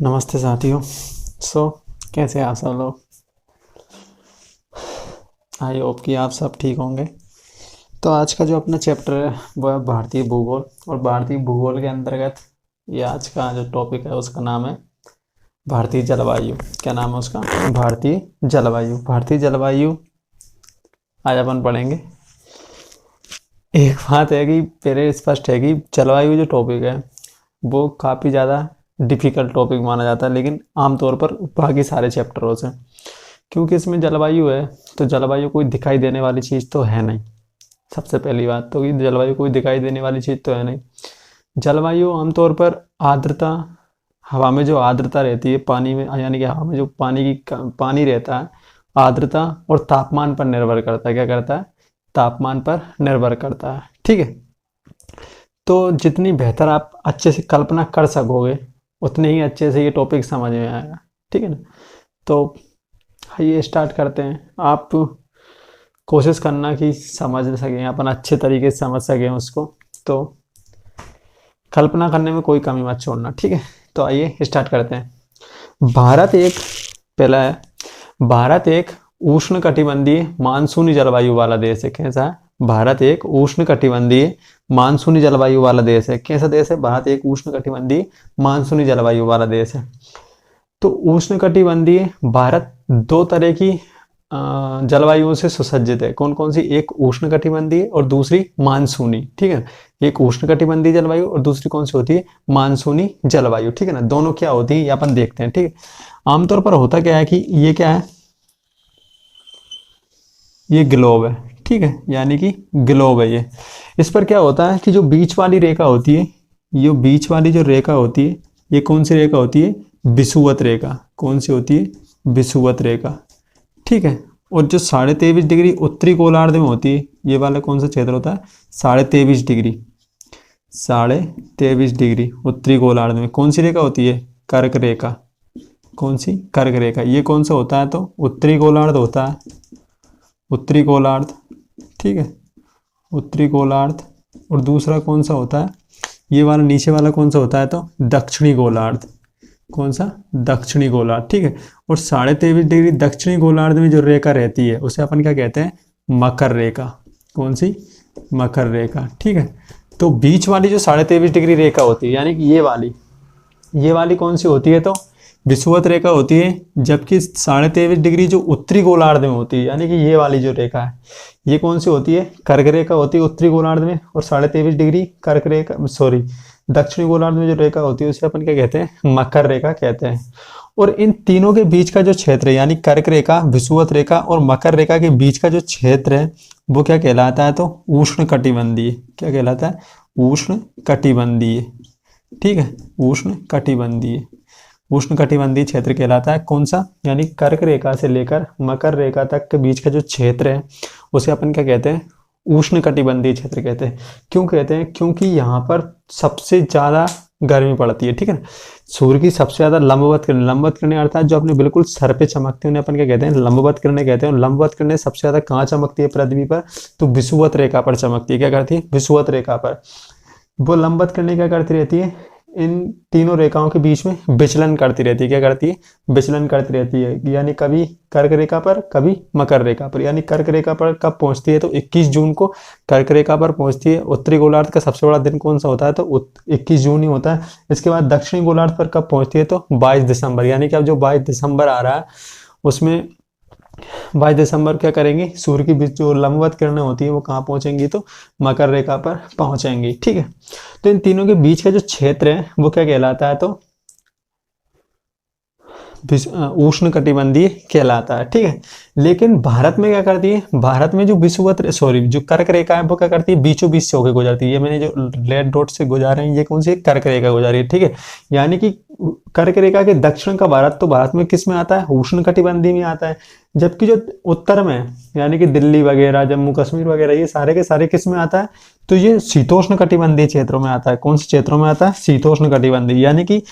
नमस्ते साथियों। कैसे हैं आप सब लोग। आई होप कि आप सब ठीक होंगे। तो आज का जो अपना चैप्टर है वो है भारतीय भूगोल। और भारतीय भूगोल के अंतर्गत ये आज का जो टॉपिक है उसका नाम है भारतीय जलवायु। क्या नाम है उसका? भारतीय जलवायु। भारतीय जलवायु आज अपन पढ़ेंगे। एक बात है कि मेरे स्पष्ट है कि जलवायु जो टॉपिक है वो काफ़ी ज़्यादा डिफ़िकल्ट टॉपिक माना जाता है, लेकिन आमतौर पर बाकी सारे चैप्टरों से, क्योंकि इसमें जलवायु है तो जलवायु कोई दिखाई देने वाली चीज़ तो है नहीं। सबसे पहली बात तो कि जलवायु कोई दिखाई देने वाली चीज़ तो है नहीं। जलवायु आमतौर पर आर्द्रता, हवा में जो आर्द्रता रहती है पानी में, यानी कि हवा में जो पानी रहता है, आर्द्रता और तापमान पर निर्भर करता है। क्या करता है? तापमान पर निर्भर करता है। ठीक है। तो जितनी बेहतर आप अच्छे से कल्पना कर सकोगे उतने ही अच्छे से ये टॉपिक समझ में आएगा। ठीक है ना। तो आइए स्टार्ट करते हैं। आप कोशिश करना कि समझ सकें, अपन अच्छे तरीके से समझ सकें उसको। तो कल्पना करने में कोई कमी मत छोड़ना। ठीक है। तो आइए स्टार्ट करते हैं। भारत एक पहला है, भारत एक उष्णकटिबंधीय मानसूनी जलवायु वाला देश है। कैसा है? भारत एक उष्णकटिबंधीय मानसूनी जलवायु वाला देश है। कैसा देश है? भारत एक उष्णकटिबंधीय मानसूनी जलवायु वाला देश है। तो उष्णकटिबंधीय भारत दो तरह की जलवायुओं से सुसज्जित है। कौन कौन सी? एक उष्णकटिबंधीय और दूसरी मानसूनी। ठीक है। एक उष्णकटिबंधीय जलवायु और दूसरी कौन सी होती है? मानसूनी जलवायु। ठीक है ना। दोनों क्या होती है ये अपन देखते हैं। ठीक है। आमतौर पर होता क्या है कि ये क्या है, ये ग्लोब है। ठीक है। यानी कि ग्लोब है ये। इस पर क्या होता है कि जो बीच वाली रेखा होती है, ये बीच वाली जो रेखा होती है, ये कौन सी रेखा होती है? विषुवत रेखा। कौन सी होती है? विषुवत रेखा। ठीक है। और जो 23.5 डिग्री उत्तरी गोलार्ध में होती है, ये वाला कौन सा क्षेत्र होता है? 23.5 डिग्री। 23.5 डिग्री उत्तरी गोलार्ध में कौन सी रेखा होती है? कर्क रेखा। कौन सी? कर्क रेखा। ये कौन सा होता है? तो उत्तरी गोलार्ध होता है। उत्तरी गोलार्ध। ठीक है। उत्तरी गोलार्ध। और दूसरा कौन सा होता है? ये वाला नीचे वाला कौन सा होता है? तो दक्षिणी गोलार्ध। कौन सा? दक्षिणी गोलार्ध। ठीक है। और 23.5 डिग्री दक्षिणी गोलार्ध में जो रेखा रहती है उसे अपन क्या कहते हैं? मकर रेखा। कौन सी? मकर रेखा। ठीक है। तो बीच वाली जो 23.5 डिग्री रेखा होती है, यानी कि ये वाली कौन सी होती है? तो विषुवत रेखा होती है। जबकि 23.5 डिग्री जो उत्तरी गोलार्ध में होती है, यानी कि ये वाली जो रेखा है, ये कौन सी होती है? कर्क रेखा होती है उत्तरी गोलार्ध में। और 23.5 डिग्री कर्क रेखा, सॉरी, दक्षिणी गोलार्ध में जो रेखा होती है उसे अपन क्या कहते हैं? मकर रेखा कहते हैं। और इन तीनों के बीच का जो क्षेत्र है, यानी कर्क रेखा, विषुवत रेखा और मकर रेखा के बीच का जो क्षेत्र है वो क्या कहलाता है? तो उष्ण कटिबंधीय। क्या कहलाता है? उष्ण कटिबंधीय। ठीक है। उष्ण कटिबंधीय। उष्ण कटिबंधीय क्षेत्र कहलाता है। कौन सा? यानी कर्क रेखा से लेकर मकर रेखा तक के बीच का जो क्षेत्र है उसे अपन क्या कहते हैं? उष्ण कटिबंधीय क्षेत्र कहते हैं। क्यों कहते हैं? क्योंकि यहाँ पर सबसे ज्यादा गर्मी पड़ती है। ठीक है ना। सूर्य की सबसे ज्यादा लंबवत किरणें अर्थात जो अपने बिल्कुल सर पे चमकते हैं उन्हें अपन क्या कहते हैं? लंबवत किरणें कहते हैं। और लंबवत किरणें सबसे ज्यादा कहाँ चमकती है पृथ्वी पर? तो विषुवत रेखा पर चमकती है। क्या करती है? विषुवत रेखा पर। वो लंबवत किरणें क्या करती रहती है? इन तीनों रेखाओं के बीच में विचलन करती रहती है। क्या करती है? विचलन करती रहती है। यानी कभी कर्क रेखा पर, कभी मकर रेखा पर। यानी कर्क रेखा पर कब पहुंचती है? तो 21 जून को कर्क रेखा पर पहुंचती है। उत्तरी गोलार्ध का सबसे बड़ा दिन कौन सा होता है? तो 21 जून ही होता है। इसके बाद दक्षिणी गोलार्ध पर कब पहुंचती है? तो 22 दिसंबर। यानी कि अब जो 22 दिसंबर आ रहा है उसमें 22 दिसंबर क्या करेंगे? सूर्य की बीच जो लंबवत किरणें होती है वो कहाँ पहुंचेंगी? तो मकर रेखा पर पहुंचेंगी। ठीक है। तो इन तीनों के बीच का जो क्षेत्र है वो क्या कहलाता है? तो उष्ण कटिबंधीय कहलाता है। ठीक है। लेकिन भारत में क्या करती है? भारत में जो जो कर्क रेखा है वो क्या करती है? बीचों बीच से होकर गुजरती है। ये मैंने जो रेड डॉट से गुजारे हैं ये कौन सी? कर्क रेखा गुजारी है। ठीक है। यानी कि कर्क रेखा के दक्षिण का भारत, तो भारत में किस में आता है? उष्ण कटिबंधीय में आता है। जबकि जो उत्तर में, यानी कि दिल्ली वगैरह, जम्मू कश्मीर वगैरह, ये सारे के सारे किस में आता है? तो ये शीतोष्ण कटिबंधीय क्षेत्रों में आता है। कौन से क्षेत्रों में आता है? शीतोष्ण कटिबंधीय। यानी कि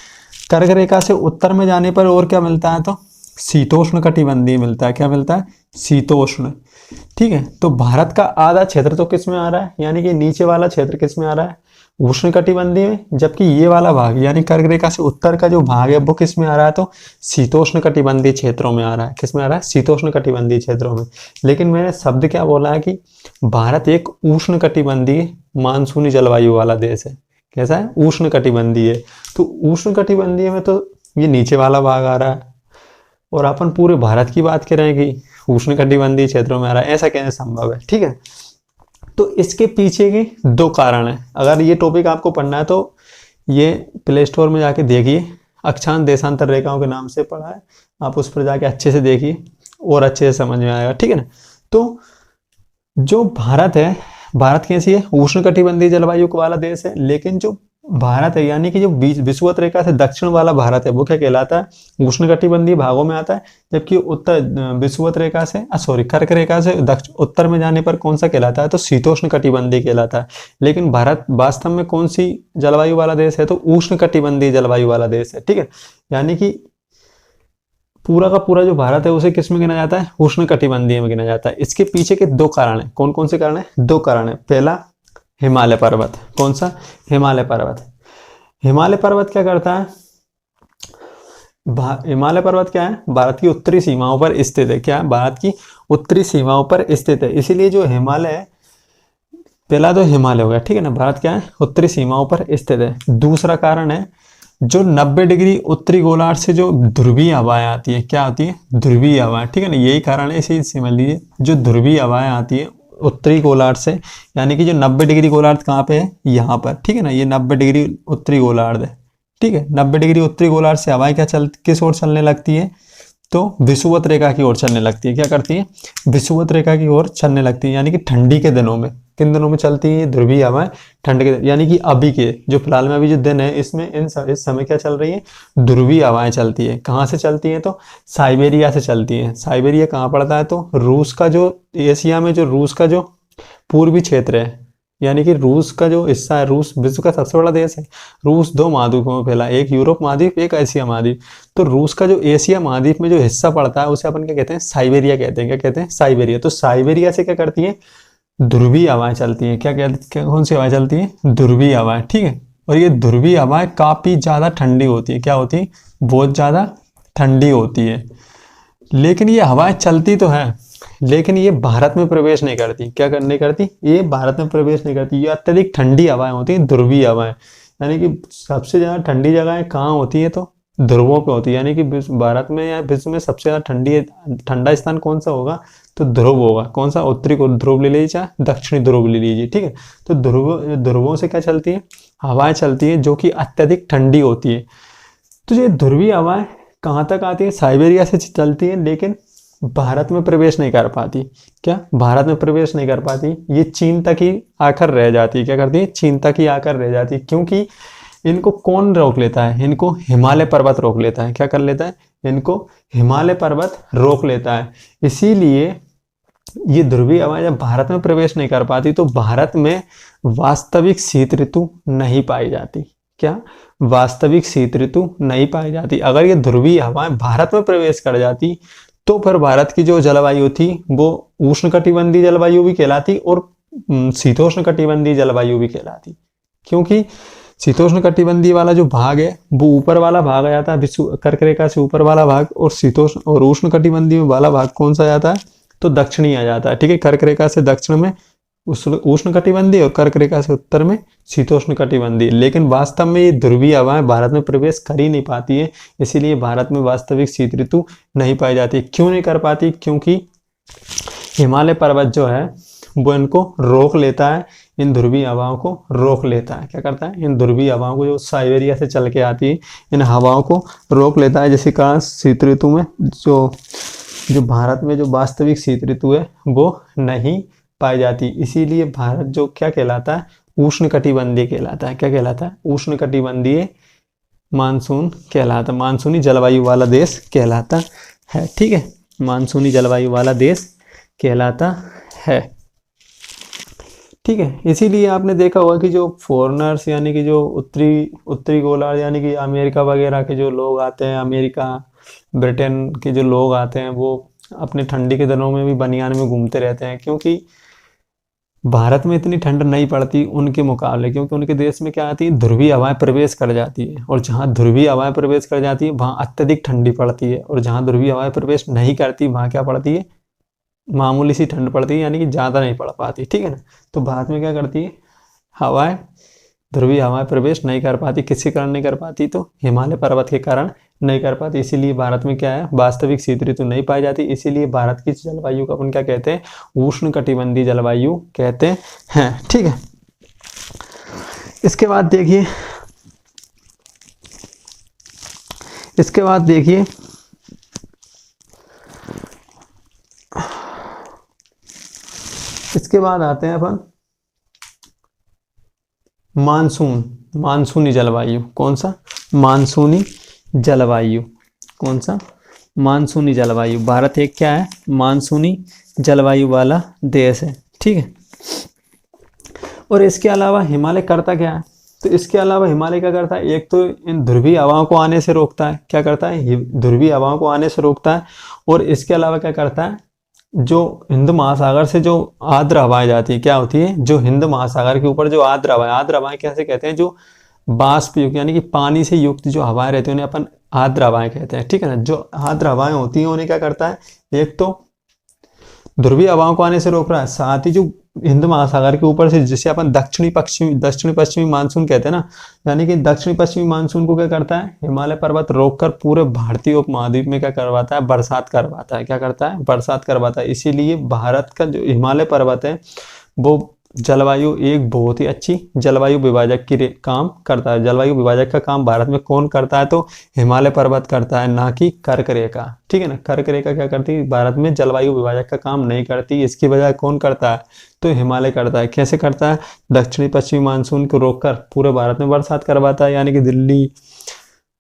कर्क रेखा से उत्तर में जाने पर और क्या मिलता है? तो शीतोष्ण कटिबंधीय मिलता है। क्या मिलता है? शीतोष्ण। ठीक है। तो भारत का आधा क्षेत्र तो किस में आ रहा है? यानी कि नीचे वाला क्षेत्र किस में आ रहा है? उष्णकटिबंधीय में, जबकि ये वाला भाग यानी कर्क रेखा से उत्तर का जो भाग है वो किस में आ रहा है, तो शीतोष्णकटिबंधीय क्षेत्रों में आ रहा है। किस में आ रहा है, शीतोष्णकटिबंधीय क्षेत्रों में। लेकिन मैंने शब्द क्या बोला है कि भारत एक उष्णकटिबंधीय मानसूनी जलवायु वाला देश है। कैसा है, उष्णकटिबंधीय। तो उष्णकटिबंधीय में तो ये नीचे वाला भाग आ रहा है, और अपन पूरे भारत की बात करें कि उष्णकटिबंधीय क्षेत्रों में आ रहा है, ऐसा कैसे संभव है। ठीक है, तो इसके पीछे के दो कारण हैं। अगर ये टॉपिक आपको पढ़ना है तो ये प्ले स्टोर में जाके देखिए, अक्षांश देशांतर रेखाओं के नाम से पढ़ा है, आप उस पर जाके अच्छे से देखिए और अच्छे से समझ में आएगा। ठीक है ना। तो जो भारत है, भारत कैसी है, उष्णकटिबंधीय जलवायु वाला देश है। लेकिन जो भारत है यानी कि जो विषुवत रेखा से दक्षिण वाला भारत है वो क्या कहलाता है, उष्णकटिबंधीय भागों में आता है। जबकि उत्तर विषुवत रेखा से कर्क रेखा से उत्तर में जाने पर कौन सा कहलाता है, तो शीतोष्णकटिबंधीय कहलाता है। लेकिन भारत वास्तव में कौन सी जलवायु वाला देश है, तो उष्णकटिबंधीय जलवायु वाला देश है। ठीक है, यानी कि पूरा का पूरा जो भारत है उसे किस में गिना जाता है, उष्णकटिबंधीय में गिना जाता है। इसके पीछे के दो कारण है। कौन कौन से कारण है, दो कारण है। पहला हिमालय पर्वत। कौन सा, हिमालय पर्वत। हिमालय पर्वत क्या करता है, हिमालय पर्वत क्या है, भारत की उत्तरी सीमाओं पर स्थित है। क्या है, भारत की उत्तरी सीमाओं पर स्थित है। इसीलिए जो हिमालय है, पहला तो हिमालय हो गया। ठीक है ना, भारत क्या है, उत्तरी सीमाओं पर स्थित है। दूसरा कारण है जो 90 डिग्री उत्तरी गोलार्ध से जो ध्रुवीय हवाएं आती है, क्या होती है, ध्रुवीय हवाएं। ठीक है ना, यही कारण है। इसे समझ लीजिए, जो ध्रुवीय हवाएं आती है उत्तरी गोलार्ध से, यानी कि जो 90 डिग्री गोलार्ध कहाँ पे है, यहाँ पर। ठीक है ना, ये 90 डिग्री उत्तरी गोलार्ध है। ठीक है, 90 डिग्री उत्तरी गोलार्ध से हवाएं किस ओर चलने लगती है, तो विषुवत रेखा की ओर चलने लगती है। क्या करती है, विषुवत रेखा की ओर चलने लगती है। यानी कि ठंडी के दिनों में, किन दिनों में चलती है ध्रुवीय हवाएं, ठंड के, यानी कि अभी के जो फिलहाल में अभी जो दिन है इसमें इस समय क्या चल रही है, ध्रुवीय हवाएं चलती है। कहाँ से चलती हैं, तो साइबेरिया से चलती हैं। साइबेरिया कहाँ पड़ता है, तो रूस का जो, एशिया में जो रूस का जो पूर्वी क्षेत्र है, यानी कि रूस का जो हिस्सा है, रूस विश्व का सबसे बड़ा देश है। रूस दो महाद्वीपों में फैला, एक यूरोप महाद्वीप, एक एशिया महाद्वीप। तो रूस का जो एशिया महाद्वीप में जो हिस्सा पड़ता है उसे अपन क्या कहते हैं, साइबेरिया कहते हैं। क्या कहते हैं, साइबेरिया। तो साइबेरिया से क्या करती है, ध्रुवीय हवाएं चलती हैं। क्या कहते, कौन सी हवाएं चलती हैं, ध्रुवीय हवाएं। ठीक है, और ये ध्रुवीय हवाएं काफी ज्यादा ठंडी होती है। क्या होती है, बहुत ज्यादा ठंडी होती है। लेकिन ये हवाएं चलती तो है, लेकिन ये भारत में प्रवेश नहीं करती। क्या करने करती, ये भारत में प्रवेश नहीं करती। ये अत्यधिक ठंडी हवाएं होती हैं, ध्रुवीय हवाएं। यानी कि सबसे ज्यादा ठंडी जगहें कहाँ होती है, तो ध्रुवों पे होती है। यानी कि भारत में या विश्व में सबसे ज्यादा ठंडा स्थान कौन सा होगा, तो ध्रुव होगा। कौन सा, उत्तरी को ध्रुव ले लीजिए, चाहे दक्षिणी ध्रुव ले लीजिए। ठीक है, तो ध्रुवों से क्या चलती है, हवाएं चलती है जो कि अत्यधिक ठंडी होती है। तो ये ध्रुवीय हवाएं कहाँ तक आती है, साइबेरिया से चलती है, लेकिन भारत में प्रवेश नहीं कर पाती। क्या, भारत में प्रवेश नहीं कर पाती। ये चीन तक ही आकर रह जाती है। क्या करती है, चीन तक ही आकर रह जाती है। क्योंकि इनको कौन रोक लेता है, इनको हिमालय पर्वत रोक लेता है। क्या कर लेता है, इनको हिमालय पर्वत रोक लेता है। इसीलिए ये ध्रुवीय हवाएं जब भारत में प्रवेश नहीं कर पाती तो भारत में वास्तविक शीत ऋतु नहीं पाई जाती। क्या, वास्तविक शीत ऋतु नहीं पाई जाती। अगर ये ध्रुवीय हवाएं भारत में प्रवेश कर जाती तो फिर भारत की जो जलवायु थी वो उष्णकटिबंधीय जलवायु भी कहलाती और शीतोष्णकटिबंधीय जलवायु भी कहलाती। क्योंकि शीतोष्णकटिबंधीय वाला जो भाग है वो ऊपर वाला भाग आ जाता है, कर्क रेखा से ऊपर वाला भाग, और शीतोष्ण और उष्णकटिबंधीय वाला भाग कौन सा आ जाता है, तो दक्षिणी आ जाता है। ठीक है, कर्क रेखा से दक्षिण में उष्णकटिबंधीय और कर्क रेखा से उत्तर में शीतोष्णकटिबंधीय। लेकिन वास्तव में ये ध्रुवीय हवाएं भारत में प्रवेश कर ही नहीं पाती है। इसीलिए भारत में वास्तविक शीत ऋतु नहीं पाई जाती। क्यों नहीं कर पाती, क्योंकि हिमालय पर्वत जो है वो इनको रोक लेता है, इन ध्रुवीय हवाओं को रोक लेता है। क्या करता है, इन ध्रुवीय हवाओं को जो साइबेरिया से चल के आती है इन हवाओं को रोक लेता है, जिसके कारण शीत ऋतु में जो भारत में जो वास्तविक शीत ऋतु है वो नहीं पाई जाती। इसीलिए भारत जो क्या कहलाता है, उष्णकटिबंधीय कहलाता है। क्या कहलाता है, उष्णकटिबंधीय मानसून कहलाता, मानसूनी जलवायु वाला देश कहलाता है। ठीक है, मानसूनी जलवायु वाला देश कहलाता है। ठीक है, इसीलिए आपने देखा होगा कि जो फॉरेनर्स यानी कि जो उत्तरी गोलार्ध यानी कि अमेरिका वगैरह के जो लोग आते हैं, अमेरिका ब्रिटेन के जो लोग आते हैं वो अपने ठंडी के दिनों में भी बनियान में घूमते रहते हैं। क्योंकि भारत में इतनी ठंड नहीं पड़ती उनके मुकाबले, क्योंकि उनके देश में क्या आती है, ध्रुवीय हवाएं प्रवेश कर जाती है, और जहाँ ध्रुवीय हवाएं प्रवेश कर जाती है वहाँ अत्यधिक ठंडी पड़ती है, और जहाँ ध्रुवीय हवाएं प्रवेश नहीं करती वहाँ क्या पड़ती है, मामूली सी ठंड पड़ती है, यानी कि ज़्यादा नहीं पड़ पाती। ठीक है ना। तो भारत में क्या करती है, हवाएं, ध्रुवीय हवाएं प्रवेश नहीं कर पाती। किसके कारण नहीं कर पाती, तो हिमालय पर्वत के कारण नहीं कर पाती। इसीलिए भारत में क्या है, वास्तविक शीत ऋतु नहीं पाई जाती। इसीलिए भारत की जलवायु को अपन क्या कहते हैं, उष्ण कटिबंधीय जलवायु कहते हैं। ठीक है। इसके बाद देखिए, इसके बाद आते हैं अपन मानसूनी जलवायु। कौन सा, मानसूनी जलवायु। कौन सा, मानसूनी जलवायु। भारत एक क्या है, मानसूनी जलवायु वाला देश है। ठीक है। और इसके अलावा हिमालय करता क्या है, तो इसके अलावा हिमालय क्या करता है, एक तो इन ध्रुवीय हवाओं को आने से रोकता है। क्या करता है, ध्रुवीय हवाओं को आने से रोकता है। और इसके अलावा क्या करता है, जो हिंद महासागर से जो आर्द्र हवाएं जाती है, क्या होती है, जो हिंद महासागर के ऊपर जो आर्द्र हवाएं कैसे कहते हैं, जो बाष्प युक्त यानी कि पानी से युक्त जो हवाएं रहती हैं उन्हें अपन आर्द्र हवाएं कहते हैं। ठीक है ना। जो आर्द्र हवाएं होती हैं उन्हें क्या करता है, एक तो ध्रुवीय हवाओं को आने से रोक रहा है, साथ ही जो हिंद महासागर के ऊपर से जिसे अपन दक्षिणी पश्चिमी मानसून कहते हैं ना, यानी कि दक्षिणी पश्चिमी मानसून को क्या करता है, हिमालय पर्वत रोककर पूरे भारतीय उपमहाद्वीप में क्या करवाता है, बरसात करवाता है। क्या करता है, बरसात करवाता है। इसीलिए भारत का जो हिमालय पर्वत है वो जलवायु एक बहुत ही अच्छी जलवायु विभाजक की काम करता है। जलवायु विभाजक का काम भारत में कौन करता है, तो हिमालय पर्वत करता है, ना कि कर्क रेखा। ठीक है ना। कर्क रेखा क्या करती है, भारत में जलवायु विभाजक का काम नहीं करती। इसकी वजह कौन करता है, तो हिमालय करता है। कैसे करता है, दक्षिणी पश्चिमी मानसून को रोककर पूरे भारत में बरसात करवाता है, यानी कि दिल्ली,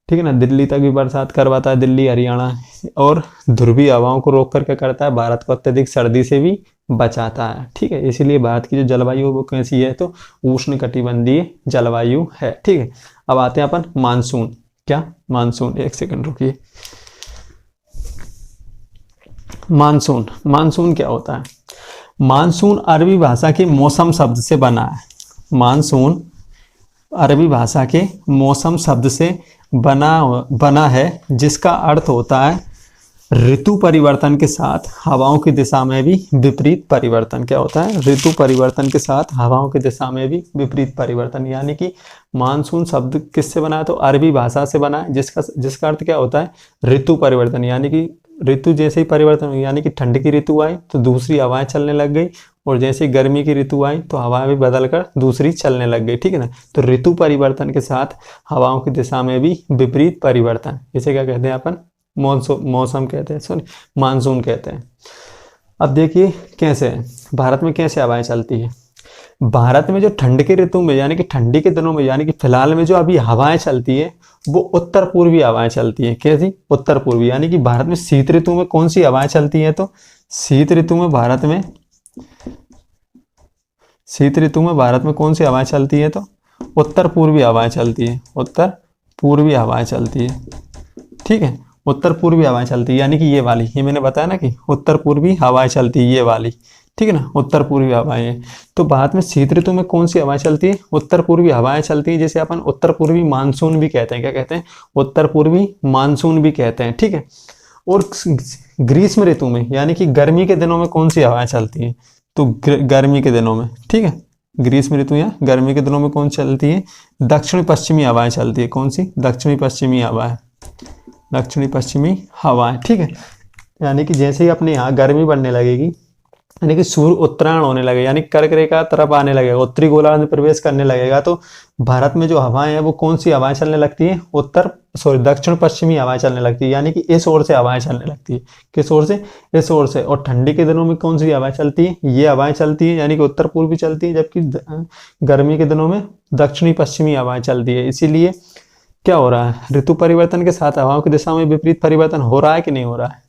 ठीक है ना, दिल्ली तक भी बरसात करवाता है, दिल्ली हरियाणा। और ध्रुवीय हवाओं को रोक कर क्या करता है, भारत को अत्यधिक सर्दी से भी बचाता है। ठीक है। इसीलिए भारत की जो जलवायु वो कैसी है, तो उष्ण कटिबंधीय जलवायु है। ठीक है। अब आते हैं अपन मानसून। क्या, मानसून, एक सेकंड रुकिए। मानसून क्या होता है, मानसून अरबी भाषा के मौसम शब्द से बना है। मानसून अरबी भाषा के मौसम शब्द से बना है, जिसका अर्थ होता है ऋतु परिवर्तन के साथ हवाओं की दिशा में भी विपरीत परिवर्तन। क्या होता है, ऋतु परिवर्तन के साथ हवाओं की दिशा में भी विपरीत परिवर्तन। यानी कि मानसून शब्द किससे बना है, तो अरबी भाषा से बना है, जिसका अर्थ क्या होता है, ऋतु परिवर्तन। यानी कि ऋतु जैसे ही परिवर्तन हुई, यानी कि ठंड की ऋतु आई तो दूसरी हवाएं चलने लग गई, और जैसे ही गर्मी की ऋतु आई तो हवाएं भी बदलकर दूसरी चलने लग गई। ठीक है ना। तो ऋतु परिवर्तन के साथ हवाओं की दिशा में भी विपरीत परिवर्तन, इसे क्या कहते हैं अपन, मौसम कहते हैं, सॉरी मानसून कहते हैं। अब देखिए कैसे है, भारत में कैसे हवाएं चलती है। भारत में जो ठंड की ऋतु में, यानी कि ठंडी के दिनों में, यानी कि फिलहाल में जो अभी हवाएं चलती है वो उत्तर पूर्वी हवाएं चलती है। कैसी, उत्तर पूर्वी। यानी कि भारत में शीत ऋतु में कौन सी हवाएं चलती है, तो शीत ऋतु में भारत में कौन सी हवाएं चलती है, तो उत्तर पूर्वी हवाएं चलती है। उत्तर पूर्वी हवाएं चलती है। ठीक है। उत्तर पूर्वी हवाएं चलती है, यानी कि ये वाली, ये मैंने बताया ना कि उत्तर पूर्वी हवाएं चलती है, ये वाली। ठीक है ना, उत्तर पूर्वी हवाएं। तो भारत में शीत ऋतु में कौन सी हवाएं चलती है, उत्तर पूर्वी हवाएं चलती है, जिसे अपन उत्तर पूर्वी मानसून भी कहते हैं। क्या कहते हैं, उत्तर पूर्वी मानसून भी कहते हैं। ठीक है। और ग्रीष्म ऋतु में, यानी कि गर्मी के दिनों में कौन सी हवाएं चलती हैं, तो गर्मी के दिनों में, ठीक है, ग्रीष्म ऋतु या गर्मी के दिनों में कौन चलती है, दक्षिण पश्चिमी हवाएं चलती है। कौन सी, दक्षिणी पश्चिमी हवाएं, दक्षिणी पश्चिमी हवाएं। ठीक है। यानी कि जैसे ही अपने यहाँ गर्मी बढ़ने लगेगी, यानी कि सूर्य उत्तरायण होने लगेगा, यानी कर्क रेखा तरफ आने लगेगा, उत्तरी गोलार्ध में प्रवेश करने लगेगा, तो भारत में जो हवाएं हैं वो कौन सी हवाएं चलने लगती है, दक्षिण पश्चिमी हवाएं चलने लगती है। यानी कि इस ओर से हवाएं चलने लगती है। किस ओर से, इस ओर से। और ठंडी के दिनों में कौन सी हवाएं चलती है, ये हवाएं चलती है, यानी कि उत्तर पूर्वी चलती है, जबकि गर्मी के दिनों में दक्षिणी पश्चिमी हवाएं चलती है। इसीलिए क्या हो रहा है, ऋतु परिवर्तन के साथ हवाओं की दिशा में विपरीत परिवर्तन हो रहा है कि नहीं हो रहा है।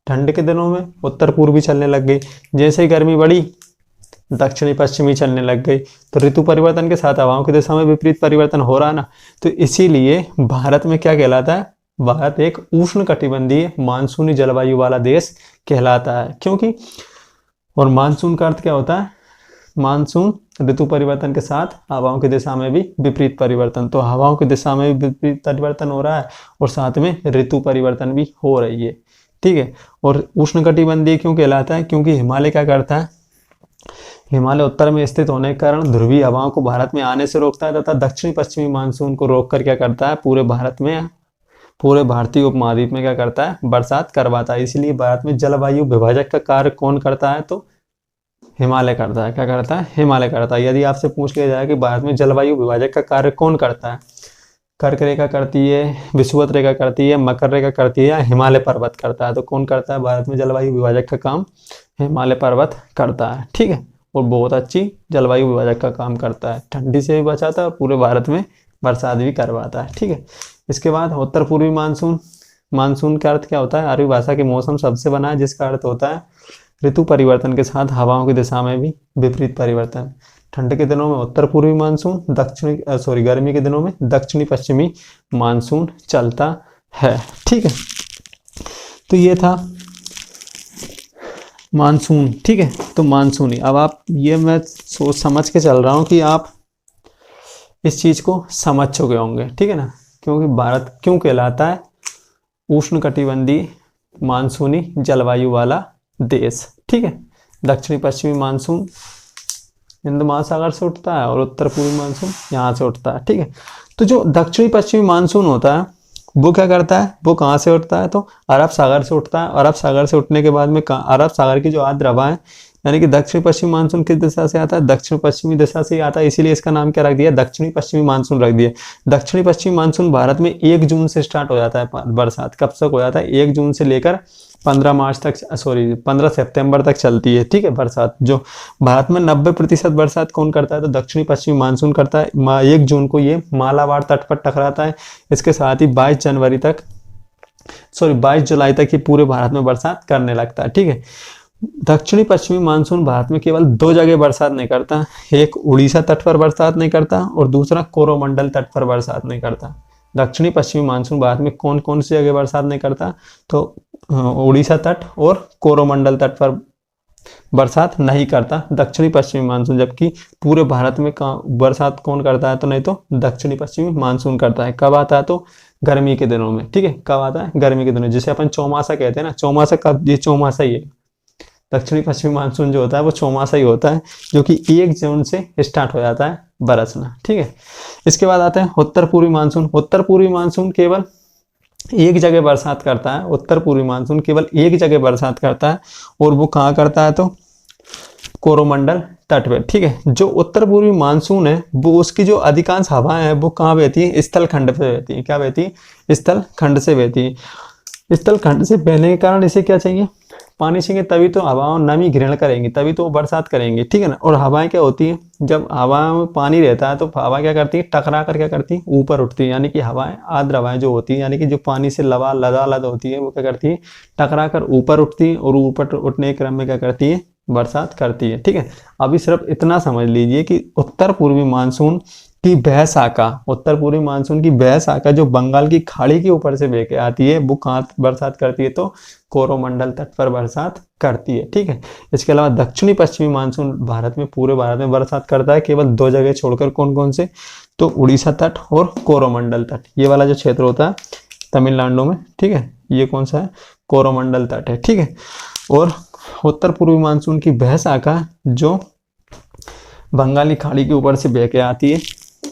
ठंड के दिनों में उत्तर पूर्वी चलने लग गई, जैसे ही गर्मी बढ़ी दक्षिणी पश्चिमी चलने लग गई, तो ऋतु परिवर्तन के साथ हवाओं की दिशा में विपरीत परिवर्तन हो रहा है ना। तो इसीलिए भारत में क्या कहलाता है, भारत एक उष्ण कटिबंधीय मानसूनी जलवायु वाला देश कहलाता है। क्योंकि, और मानसून का अर्थ क्या होता है, मानसून ऋतु परिवर्तन के साथ हवाओं की दिशा में भी विपरीत परिवर्तन। तो हवाओं की दिशा में भी विपरीत परिवर्तन हो रहा है और साथ में ऋतु परिवर्तन भी हो रही है, ठीक है। और उष्णकटिबंधीय क्यों कहलाता है? क्योंकि हिमालय क्या करता है, हिमालय उत्तर में स्थित होने के कारण ध्रुवीय हवाओं को भारत में आने से रोकता है तथा दक्षिणी पश्चिमी मानसून को रोककर क्या करता है, पूरे भारत में, पूरे भारतीय उपमहाद्वीप में क्या करता है, बरसात करवाता है। इसलिए भारत में जलवायु विभाजक का कार्य कौन करता है? तो हिमालय करता है। क्या करता है? हिमालय करता है। यदि आपसे पूछ लिया जाए कि भारत में जलवायु विभाजक का कार्य कौन करता है, कर्क रेखा करती है, विषुवत रेखा करती है, मकर रेखा करती है या हिमालय पर्वत करता है, तो कौन करता है भारत में जलवायु विभाजक का काम? हिमालय पर्वत करता है, ठीक है। और बहुत अच्छी जलवायु विभाजक का काम करता है, ठंडी से भी बचाता है, पूरे भारत में बरसात भी करवाता है, ठीक है। इसके बाद उत्तर पूर्वी मानसून। मानसून का अर्थ क्या होता है? अरबी भाषा के मौसम शब्द से बना है, जिसका अर्थ होता है ऋतु परिवर्तन के साथ हवाओं की दिशा में भी विपरीत परिवर्तन। ठंड के दिनों में उत्तर पूर्वी मानसून, गर्मी के दिनों में दक्षिणी पश्चिमी मानसून चलता है, ठीक है। तो ये था मानसून, ठीक है। तो मानसूनी, अब आप ये मैं सोच समझ के चल रहा हूँ कि आप इस चीज को समझ चुके होंगे, ठीक है ना। क्योंकि भारत क्यों कहलाता है उष्णकटिबंधीय मानसूनी जलवायु वाला देश, ठीक है। दक्षिणी पश्चिमी मानसून हिंद महासागर से उठता है और उत्तर पूर्वी मानसून यहाँ से उठता है, ठीक है। तो जो दक्षिणी पश्चिमी मानसून होता है वो क्या करता है, वो कहाँ से उठता है? तो अरब सागर से उठता है। अरब सागर से उठने के बाद में अरब सागर की जो आर्द्र हवा है, यानी कि दक्षिण पश्चिमी मानसून किस दिशा से आता है? दक्षिण पश्चिमी दिशा से ही आता है। इसीलिए इसका नाम क्या रख दिया? दक्षिणी पश्चिमी मानसून रख दिया। दक्षिणी पश्चिमी मानसून भारत में 1 जून से स्टार्ट हो जाता है बरसात। कब तक हो जाता है? 1 जून से लेकर 15 सितंबर तक चलती है, ठीक है, बरसात। जो भारत में 90% बरसात कौन करता है? तो दक्षिणी पश्चिमी मानसून करता है। 1 जून को ये मालाबार तट पर टकराता है। इसके साथ ही 22 जुलाई तक ये पूरे भारत में बरसात करने लगता है, ठीक है। दक्षिणी पश्चिमी मानसून भारत में केवल 2 जगह बरसात नहीं करता, एक उड़ीसा तट पर बरसात नहीं करता और दूसरा कोरोमंडल तट पर बरसात नहीं करता। दक्षिणी पश्चिमी मानसून भारत में कौन कौन सी जगह बरसात नहीं करता? तो उड़ीसा तट और कोरोमंडल तट पर बरसात नहीं करता दक्षिणी पश्चिमी मानसून। जबकि पूरे भारत में बरसात कौन करता है? तो नहीं तो दक्षिणी पश्चिमी मानसून करता है। कब आता है? तो गर्मी के दिनों में, ठीक है। कब आता है? गर्मी के दिनों, जिसे अपन चौमासा कहते हैं ना। चौमासा कब? ये चौमासा ही है। दक्षिणी पश्चिमी मानसून जो होता है वो चौमासा ही होता है, जो कि 1 जून से स्टार्ट हो जाता है बरसना, ठीक है। इसके बाद आता है उत्तर पूर्वी मानसून। उत्तर पूर्वी मानसून केवल एक जगह बरसात करता है। उत्तर पूर्वी मानसून केवल एक जगह बरसात करता है और वो कहाँ करता है? तो कोरोमंडल तट पे, ठीक है। जो उत्तर पूर्वी मानसून है वो उसकी जो अधिकांश हवाएं हैं वो कहाँ बहती है? स्थल खंड पे बहती है। क्या बहती है? स्थल खंड से बहती है। स्थल खंड से बहने के कारण इसे क्या चाहिए? पानी चाहिए, तभी तो हवाओं नमी ग्रहण करेंगी, तभी तो वो बरसात करेंगी, ठीक है ना। और हवाएं क्या होती है? जब हवा में पानी रहता है तो हवा क्या करती है? टकरा कर क्या करती है? ऊपर उठती है। यानी कि हवाएं, आर्द्र हवाएं जो होती है, यानी कि जो पानी से लदालद होती है, वो क्या करती है? टकरा कर ऊपर उठती है और ऊपर उठने के क्रम में क्या करती है? बरसात करती है, ठीक है। अभी सिर्फ इतना समझ लीजिए कि उत्तर पूर्वी मानसून की वह शाखा, उत्तर पूर्वी मानसून की वह शाखा जो बंगाल की खाड़ी के ऊपर से बह के आती है, वो कहाँ बरसात करती है? तो कोरोमंडल तट पर बरसात करती है, ठीक है। इसके अलावा दक्षिणी पश्चिमी मानसून भारत में, पूरे भारत में बरसात करता है, केवल 2 जगह छोड़कर। कौन कौन से? तो उड़ीसा तट और कोरोमंडल तट। ये वाला जो क्षेत्र होता है तमिलनाडु में, ठीक है, ये कौन सा है? कोरोमंडल तट है, ठीक है। और उत्तर पूर्वी मानसून की वह शाखा जो बंगाली खाड़ी के ऊपर से बह के आती है,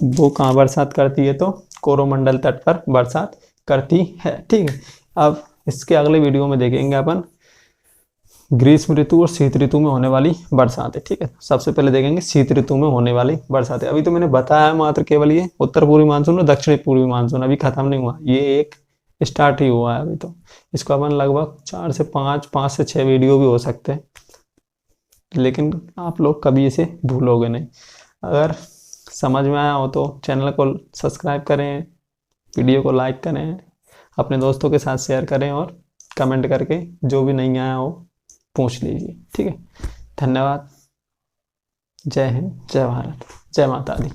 वो कहाँ बरसात करती है? तो कोरोमंडल तट पर बरसात करती है, ठीक है। अब इसके अगले वीडियो में देखेंगे अपन ग्रीष्म ऋतु और शीत ऋतु में होने वाली बरसातें, ठीक है। सबसे पहले देखेंगे शीत ऋतु में होने वाली बरसातें। अभी तो मैंने बताया मात्र केवल ये उत्तर पूर्वी मानसून और दक्षिणी पूर्वी मानसून अभी खत्म नहीं हुआ, ये एक स्टार्ट ही हुआ है अभी। तो इसको अपन लगभग 4 से 5 से 6 वीडियो भी हो सकते हैं, लेकिन आप लोग कभी इसे भूलोगे नहीं। अगर समझ में आया हो तो चैनल को सब्सक्राइब करें, वीडियो को लाइक करें, अपने दोस्तों के साथ शेयर करें और कमेंट करके जो भी नहीं आया हो पूछ लीजिए, ठीक है। धन्यवाद। जय हिंद, जय भारत, जय माता दी।